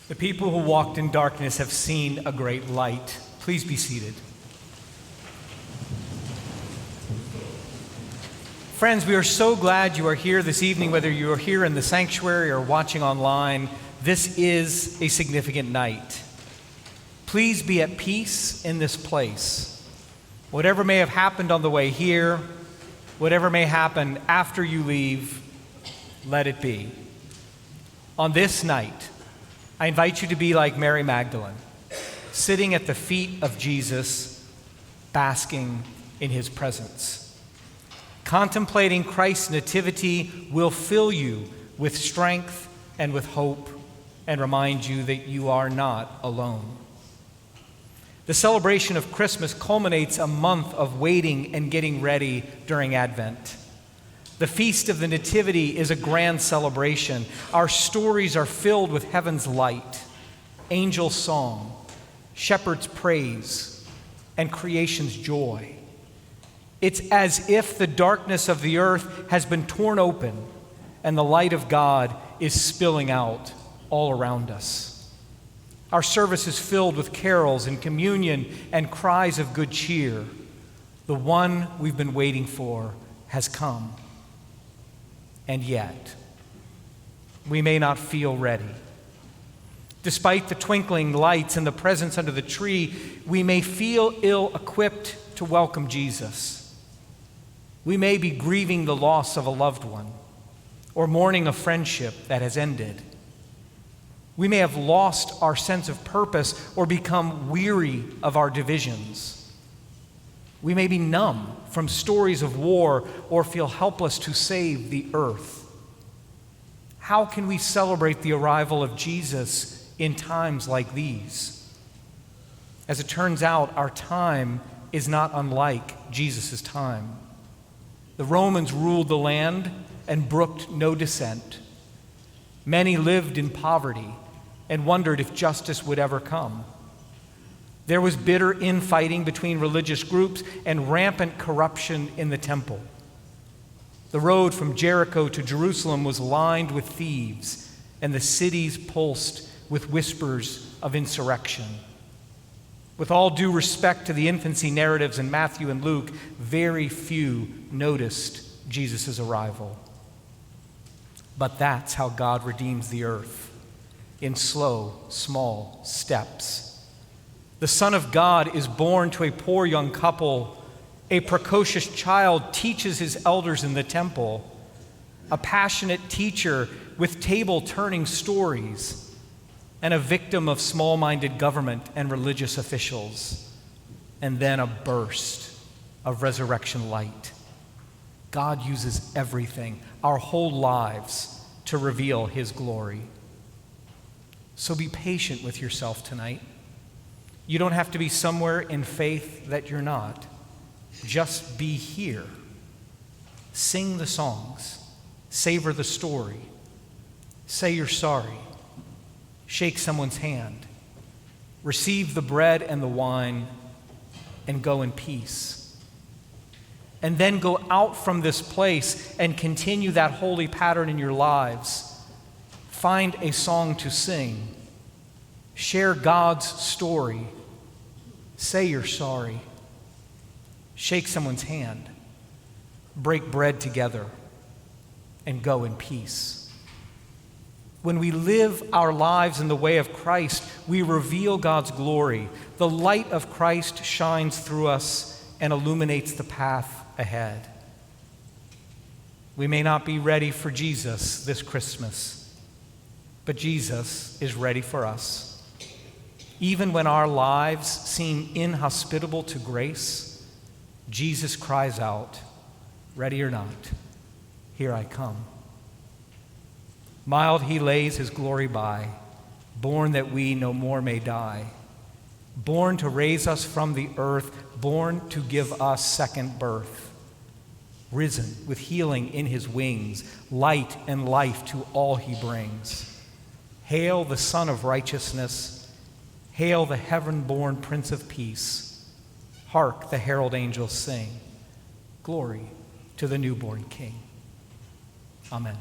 The people who walked in darkness have seen a great light. Please be seated. Friends, we are so glad you are here this evening, whether you are here in the sanctuary or watching online. This is a significant night. Please be at peace in this place. Whatever may have happened on the way here, whatever may happen after you leave, let it be. On this night, I invite you to be like Mary Magdalene, sitting at the feet of Jesus, basking in his presence. Contemplating Christ's nativity will fill you with strength and with hope and remind you that you are not alone. The celebration of Christmas culminates a month of waiting and getting ready during Advent. The Feast of the Nativity is a grand celebration. Our stories are filled with heaven's light, angel song, shepherd's praise, and creation's joy. It's as if the darkness of the earth has been torn open and the light of God is spilling out all around us. Our service is filled with carols and communion and cries of good cheer. The one we've been waiting for has come. And yet, we may not feel ready. Despite the twinkling lights and the presents under the tree, we may feel ill-equipped to welcome Jesus. We may be grieving the loss of a loved one or mourning a friendship that has ended. We may have lost our sense of purpose or become weary of our divisions. We may be numb from stories of war or feel helpless to save the earth. How can we celebrate the arrival of Jesus in times like these? As it turns out, our time is not unlike Jesus' time. The Romans ruled the land and brooked no dissent. Many lived in poverty and wondered if justice would ever come. There was bitter infighting between religious groups and rampant corruption in the temple. The road from Jericho to Jerusalem was lined with thieves, and the cities pulsed with whispers of insurrection. With all due respect to the infancy narratives in Matthew and Luke, very few noticed Jesus' arrival. But that's how God redeems the earth, in slow, small steps. The Son of God is born to a poor young couple. A precocious child teaches his elders in the temple. A passionate teacher with table-turning stories. And a victim of small-minded government and religious officials. And then a burst of resurrection light. God uses everything, our whole lives, to reveal his glory. So be patient with yourself tonight. You don't have to be somewhere in faith that you're not. Just be here. Sing the songs. Savor the story. Say you're sorry. Shake someone's hand. Receive the bread and the wine and go in peace. And then go out from this place and continue that holy pattern in your lives. Find a song to sing. Share God's story. Say you're sorry. Shake someone's hand. Break bread together and go in peace. When we live our lives in the way of Christ, we reveal God's glory. The light of Christ shines through us and illuminates the path ahead. We may not be ready for Jesus this Christmas, but Jesus is ready for us. Even when our lives seem inhospitable to grace, Jesus cries out, "Ready or not, here I come." Mild he lays his glory by, born that we no more may die, born to raise us from the earth, born to give us second birth, risen with healing in his wings, light and life to all he brings. Hail the Son of Righteousness, hail the heaven-born Prince of Peace. Hark the herald angels sing, glory to the newborn King. Amen.